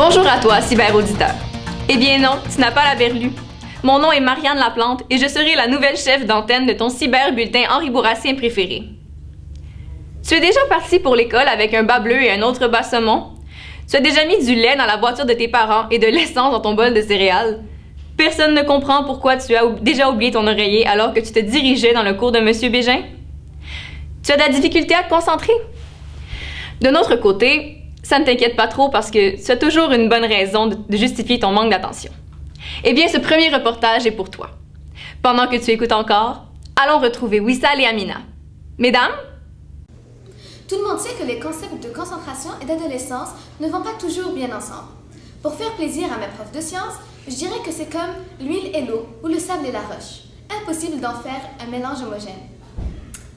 Bonjour à toi, cyberauditeur. Eh bien non, tu n'as pas la berlue. Mon nom est Marianne Laplante et je serai la nouvelle chef d'antenne de ton cyber-bulletin Henri Bourrassien préféré. Tu es déjà parti pour l'école avec un bas bleu et un autre bas saumon? Tu as déjà mis du lait dans la voiture de tes parents et de l'essence dans ton bol de céréales? Personne ne comprend pourquoi tu as déjà oublié ton oreiller alors que tu te dirigeais dans le cours de Monsieur Bégin? Tu as de la difficulté à te concentrer? De notre côté, ça ne t'inquiète pas trop parce que tu as toujours une bonne raison de justifier ton manque d'attention. Eh bien, ce premier reportage est pour toi. Pendant que tu écoutes encore, allons retrouver Wissal et Amina. Mesdames? Tout le monde sait que les concepts de concentration et d'adolescence ne vont pas toujours bien ensemble. Pour faire plaisir à mes profs de sciences, je dirais que c'est comme l'huile et l'eau ou le sable et la roche. Impossible d'en faire un mélange homogène.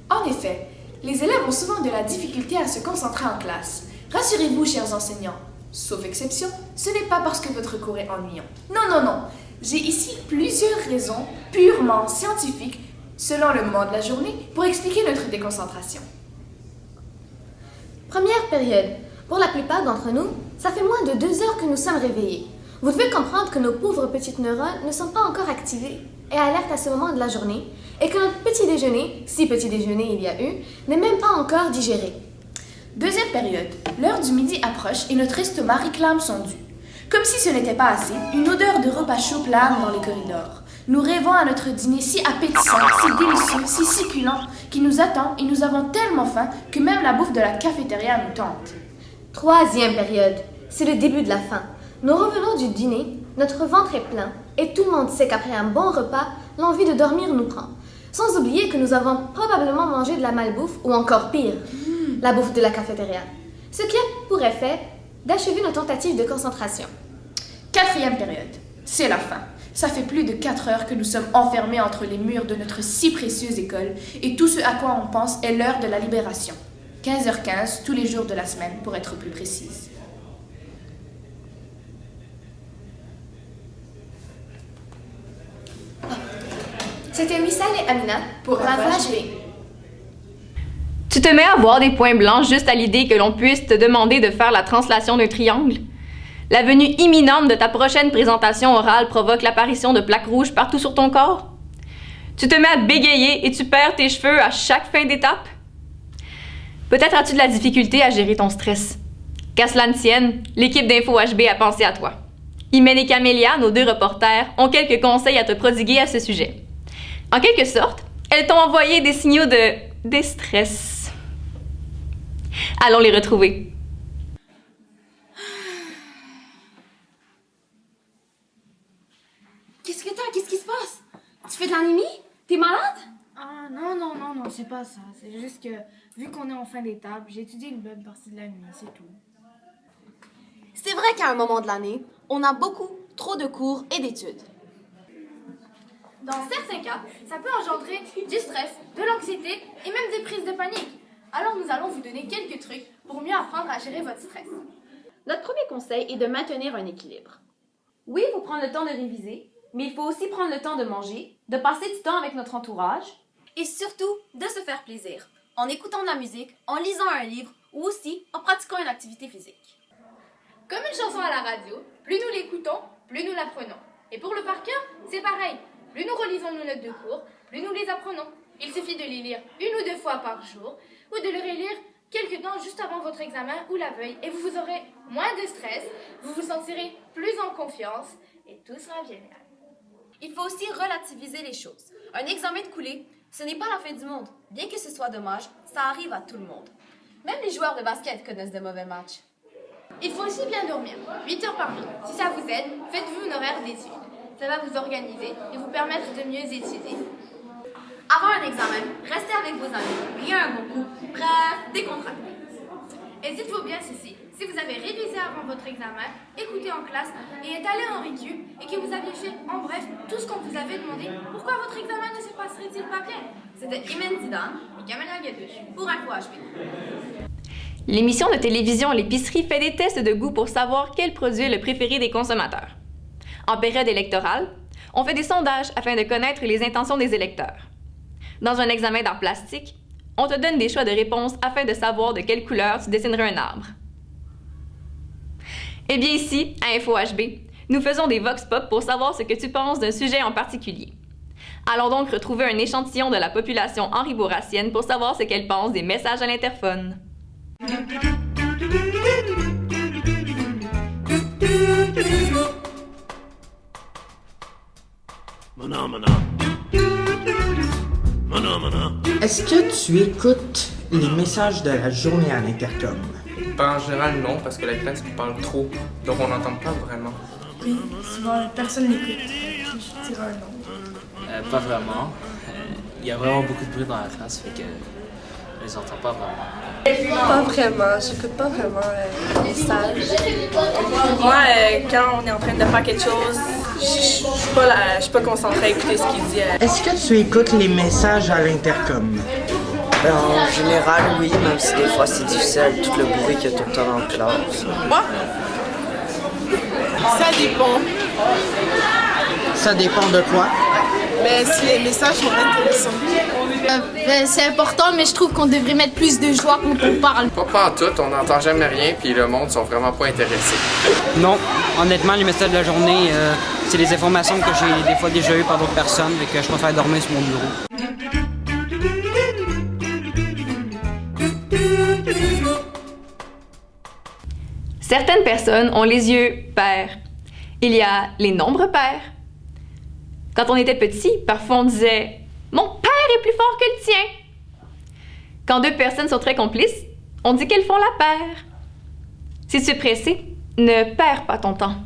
En effet, les élèves ont souvent de la difficulté à se concentrer en classe. Rassurez-vous, chers enseignants, sauf exception, ce n'est pas parce que votre cours est ennuyant. Non. J'ai ici plusieurs raisons purement scientifiques, selon le moment de la journée, pour expliquer notre déconcentration. Première période. Pour la plupart d'entre nous, ça fait moins de 2 heures que nous sommes réveillés. Vous devez comprendre que nos pauvres petites neurones ne sont pas encore activées et alertes à ce moment de la journée, et que notre petit déjeuner, si petit déjeuner il y a eu, n'est même pas encore digéré. Deuxième période. L'heure du midi approche et notre estomac réclame son dû. Comme si ce n'était pas assez, une odeur de repas chaud plane dans les corridors. Nous rêvons à notre dîner si appétissant, si délicieux, si succulent, qui nous attend et nous avons tellement faim que même la bouffe de la cafétéria nous tente. Troisième période. C'est le début de la faim. Nous revenons du dîner, notre ventre est plein, et tout le monde sait qu'après un bon repas, l'envie de dormir nous prend. Sans oublier que nous avons probablement mangé de la malbouffe, ou encore pire, la bouffe de la cafétéria. Ce qui a pour effet d'achever nos tentatives de concentration. Quatrième période. C'est la fin. Ça fait plus de 4 heures que nous sommes enfermés entre les murs de notre si précieuse école, et tout ce à quoi on pense est l'heure de la libération. 15h15 tous les jours de la semaine, pour être plus précise. C'était Wissal et Amina pour Ravage B. Tu te mets à voir des points blancs juste à l'idée que l'on puisse te demander de faire la translation d'un triangle? La venue imminente de ta prochaine présentation orale provoque l'apparition de plaques rouges partout sur ton corps? Tu te mets à bégayer et tu perds tes cheveux à chaque fin d'étape? Peut-être as-tu de la difficulté à gérer ton stress. Qu'à cela ne tienne, l'équipe d'Info HB a pensé à toi. Imen et Camélia, nos 2 reporters, ont quelques conseils à te prodiguer à ce sujet. En quelque sorte, elles t'ont envoyé des signaux de déstress. Allons les retrouver. Qu'est-ce que t'as? Qu'est-ce qui se passe? Tu fais de l'anémie? T'es malade? Ah non, c'est pas ça. C'est juste que, vu qu'on est en fin d'étape, j'ai étudié une bonne partie de la nuit, c'est tout. C'est vrai qu'à un moment de l'année, on a beaucoup trop de cours et d'études. Dans certains cas, ça peut engendrer du stress, de l'anxiété et même des prises de panique. Alors nous allons vous donner quelques trucs pour mieux apprendre à gérer votre stress. Notre premier conseil est de maintenir un équilibre. Oui, il faut prendre le temps de réviser, mais il faut aussi prendre le temps de manger, de passer du temps avec notre entourage et surtout de se faire plaisir, en écoutant de la musique, en lisant un livre ou aussi en pratiquant une activité physique. Comme une chanson à la radio, plus nous l'écoutons, plus nous l'apprenons. Et pour le par cœur, c'est pareil. Plus nous relisons nos notes de cours, plus nous les apprenons. Il suffit de les lire 1 ou 2 fois par jour ou de les relire quelques temps juste avant votre examen ou la veille et vous aurez moins de stress, vous vous sentirez plus en confiance et tout sera génial. Il faut aussi relativiser les choses. Un examen de coulée, ce n'est pas la fin du monde. Bien que ce soit dommage, ça arrive à tout le monde. Même les joueurs de basket connaissent de mauvais matchs. Il faut aussi bien dormir, 8 heures par nuit. Si ça vous aide, faites-vous une horaire d'études. Ça va vous organiser et vous permettre de mieux étudier. Avant un examen, restez avec vos amis, rien un bon coup, bref, décontractez. Et dites-vous bien ceci, si vous avez révisé avant votre examen, écouté en classe et êtes allé en récup et que vous aviez fait, en bref, tout ce qu'on vous avait demandé, pourquoi votre examen ne se passerait-il pas bien? C'était Imen Zidane et Camélia Gadouche pour Info HB. L'émission de télévision L'épicerie fait des tests de goût pour savoir quel produit est le préféré des consommateurs. En période électorale, on fait des sondages afin de connaître les intentions des électeurs. Dans un examen d'art plastique, on te donne des choix de réponses afin de savoir de quelle couleur tu dessinerais un arbre. Eh bien ici, à InfoHB, nous faisons des vox pop pour savoir ce que tu penses d'un sujet en particulier. Allons donc retrouver un échantillon de la population henribourassienne pour savoir ce qu'elle pense des messages à l'interphone. Est-ce que tu écoutes les messages de la journée à l'intercom? Ben, en général, non, parce que la classe parle trop, donc on n'entend pas vraiment. Oui, souvent personne n'écoute. Je dirais un non. Pas vraiment. Il y a vraiment beaucoup de bruit dans la classe, fait que je les entends pas vraiment. Pas vraiment, j'écoute pas vraiment les messages. Moi, quand on est en train de faire quelque chose, je suis pas concentrée à écouter ce qu'il dit. Est-ce que tu écoutes les messages à l'intercom? En général, oui, même si des fois c'est difficile avec tout le bruit qu'il y a tout le temps dans la classe. Moi? Ça dépend. Ça dépend de quoi? Mais si les messages sont intéressants. C'est important, mais je trouve qu'on devrait mettre plus de joie quand on parle. Pas en tout, on n'entend jamais rien, puis le monde sont vraiment pas intéressés. Non, honnêtement, les messages de la journée, c'est les informations que j'ai des fois déjà eues par d'autres personnes, et que je préfère dormir sur mon bureau. Certaines personnes ont les yeux pairs. Il y a les nombres pairs. Quand on était petit, parfois on disait « Mon père est plus fort que le tien ». Quand deux personnes sont très complices, on dit qu'elles font la paire. Si tu es pressé, ne perds pas ton temps.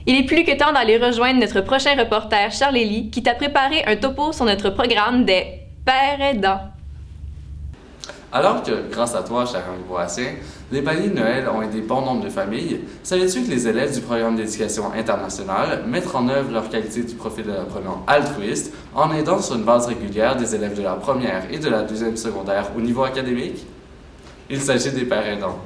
Il est plus que temps d'aller rejoindre notre prochain reporter Charles-Élie qui t'a préparé un topo sur notre programme des pères aidants. Alors que, grâce à toi, cher Henribourassien, les paniers de Noël ont aidé bon nombre de familles, savais-tu que les élèves du programme d'éducation internationale mettent en œuvre leur qualité du profil de l'apprenant altruiste en aidant sur une base régulière des élèves de la première et de la deuxième secondaire au niveau académique? Il s'agit des pères aidants.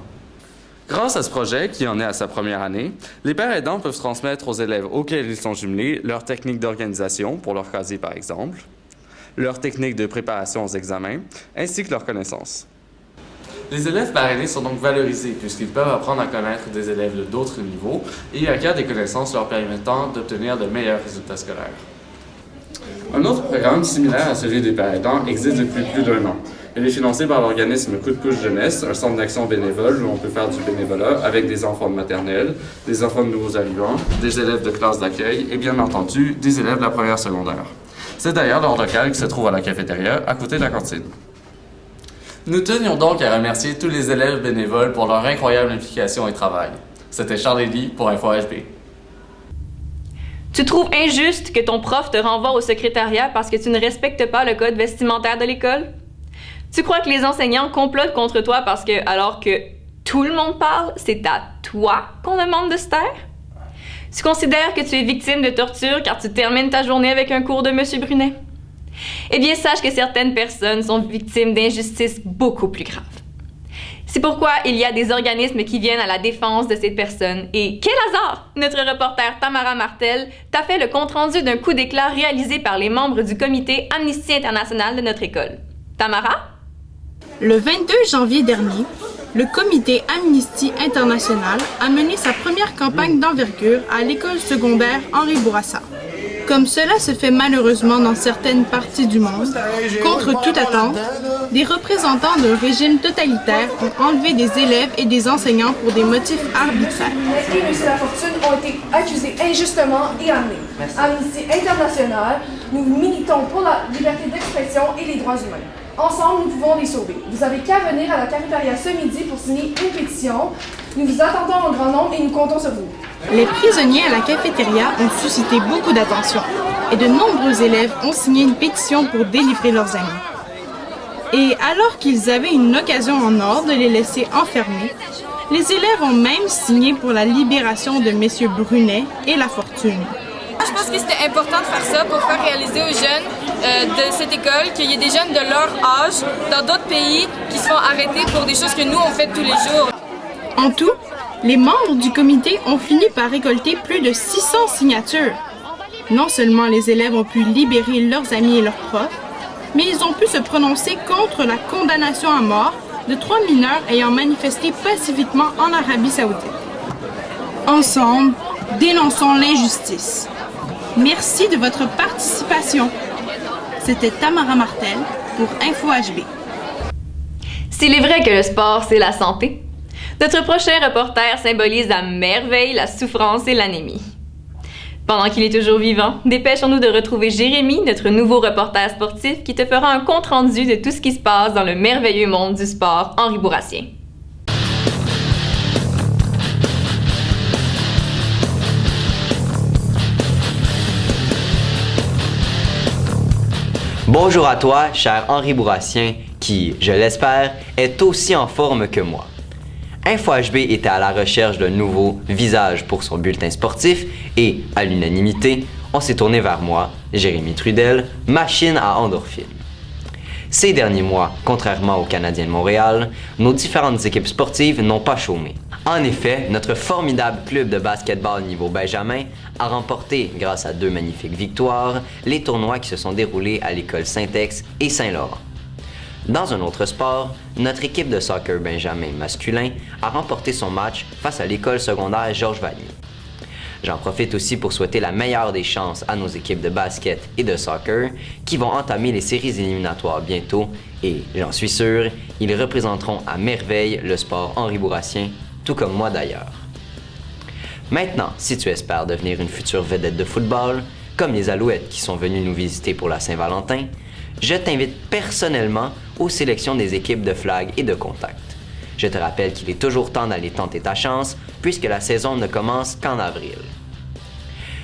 Grâce à ce projet, qui en est à sa première année, les pères aidants peuvent transmettre aux élèves auxquels ils sont jumelés leurs techniques d'organisation, pour leur casier par exemple, leurs techniques de préparation aux examens, ainsi que leurs connaissances. Les élèves parrainés sont donc valorisés puisqu'ils peuvent apprendre à connaître des élèves de d'autres niveaux et acquièrent des connaissances leur permettant d'obtenir de meilleurs résultats scolaires. Un autre programme similaire à celui des pères aidants existe depuis plus d'1 an. Il est financé par l'organisme Coup de pouce jeunesse, un centre d'action bénévole où on peut faire du bénévolat avec des enfants de maternelle, des enfants de nouveaux arrivants, des élèves de classe d'accueil et bien entendu des élèves de la première secondaire. C'est d'ailleurs leur local qui se trouve à la cafétéria, à côté de la cantine. Nous tenions donc à remercier tous les élèves bénévoles pour leur incroyable implication et travail. C'était Charles-Élie pour InfoHB. Tu trouves injuste que ton prof te renvoie au secrétariat parce que tu ne respectes pas le code vestimentaire de l'école? Tu crois que les enseignants complotent contre toi parce que, alors que tout le monde parle, c'est à toi qu'on demande de se taire? Tu considères que tu es victime de torture car tu termines ta journée avec un cours de M. Brunet? Eh bien, sache que certaines personnes sont victimes d'injustices beaucoup plus graves. C'est pourquoi il y a des organismes qui viennent à la défense de ces personnes. Et quel hasard! Notre reporter Tamara Martel t'a fait le compte-rendu d'un coup d'éclat réalisé par les membres du comité Amnesty International de notre école. Tamara? Le 22 janvier dernier, le comité Amnesty International a mené sa première campagne d'envergure à l'école secondaire Henri Bourassa. Comme cela se fait malheureusement dans certaines parties du monde, contre toute attente, des représentants d'un régime totalitaire ont enlevé des élèves et des enseignants pour des motifs arbitraires. Les filles de la fortune ont été accusées injustement et amenées. Amnesty International, nous militons pour la liberté d'expression et les droits humains. Ensemble, nous pouvons les sauver. Vous avez qu'à venir à la cafétéria ce midi pour signer une pétition. Nous vous attendons en grand nombre et nous comptons sur vous. Les prisonniers à la cafétéria ont suscité beaucoup d'attention et de nombreux élèves ont signé une pétition pour délivrer leurs amis. Et alors qu'ils avaient une occasion en or de les laisser enfermés, les élèves ont même signé pour la libération de messieurs Brunet et La Fortune. Je pense que c'était important de faire ça pour faire réaliser aux jeunes de cette école qu'il y a des jeunes de leur âge dans d'autres pays qui se font arrêter pour des choses que nous on fait tous les jours. En tout, les membres du comité ont fini par récolter plus de 600 signatures. Non seulement les élèves ont pu libérer leurs amis et leurs profs, mais ils ont pu se prononcer contre la condamnation à mort de 3 mineurs ayant manifesté pacifiquement en Arabie Saoudite. Ensemble, dénonçons l'injustice. Merci de votre participation. C'était Tamara Martel pour InfoHB. S'il est vrai que le sport, c'est la santé, notre prochain reporter symbolise à merveille la souffrance et l'anémie. Pendant qu'il est toujours vivant, dépêchons-nous de retrouver Jérémy, notre nouveau reporter sportif, qui te fera un compte-rendu de tout ce qui se passe dans le merveilleux monde du sport henri-bourrassien. Bonjour à toi, cher Henri Bourrassien, qui, je l'espère, est aussi en forme que moi. InfoHB était à la recherche d'un nouveau visage pour son bulletin sportif et, à l'unanimité, on s'est tourné vers moi, Jérémy Trudel, machine à endorphines. Ces derniers mois, contrairement aux Canadiens de Montréal, nos différentes équipes sportives n'ont pas chômé. En effet, notre formidable club de basketball niveau Benjamin a remporté, grâce à 2 magnifiques victoires, les tournois qui se sont déroulés à l'école Saint-Ex et Saint-Laurent. Dans un autre sport, notre équipe de soccer Benjamin masculin a remporté son match face à l'école secondaire Georges Vanier. J'en profite aussi pour souhaiter la meilleure des chances à nos équipes de basket et de soccer qui vont entamer les séries éliminatoires bientôt et, j'en suis sûr, ils représenteront à merveille le sport henri-bourrassien, tout comme moi d'ailleurs. Maintenant, si tu espères devenir une future vedette de football, comme les Alouettes qui sont venus nous visiter pour la Saint-Valentin, je t'invite personnellement aux sélections des équipes de flag et de contact. Je te rappelle qu'il est toujours temps d'aller tenter ta chance puisque la saison ne commence qu'en avril.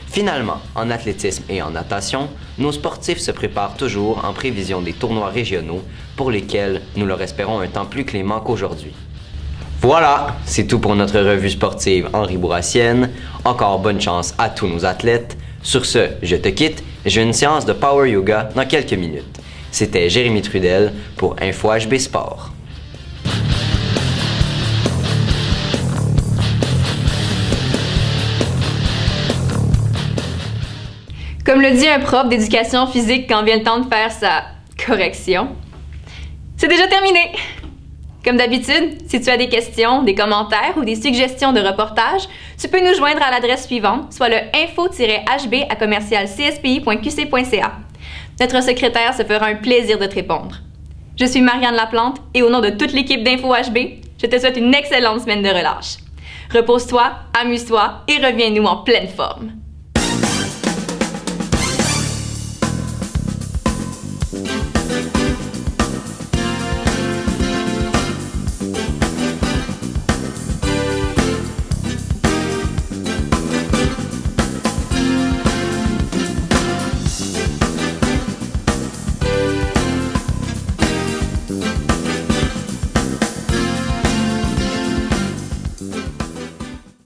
Finalement, en athlétisme et en natation, nos sportifs se préparent toujours en prévision des tournois régionaux pour lesquels nous leur espérons un temps plus clément qu'aujourd'hui. Voilà, c'est tout pour notre revue sportive henri-bourrassienne. Encore bonne chance à tous nos athlètes. Sur ce, je te quitte. J'ai une séance de Power Yoga dans quelques minutes. C'était Jérémy Trudel pour InfoHB Sport. Comme le dit un prof d'éducation physique quand vient le temps de faire sa correction, c'est déjà terminé! Comme d'habitude, si tu as des questions, des commentaires ou des suggestions de reportages, tu peux nous joindre à l'adresse suivante, soit le info-hb@cspi.qc.ca. Notre secrétaire se fera un plaisir de te répondre. Je suis Marianne Laplante et au nom de toute l'équipe d'InfoHB, je te souhaite une excellente semaine de relâche. Repose-toi, amuse-toi et reviens-nous en pleine forme.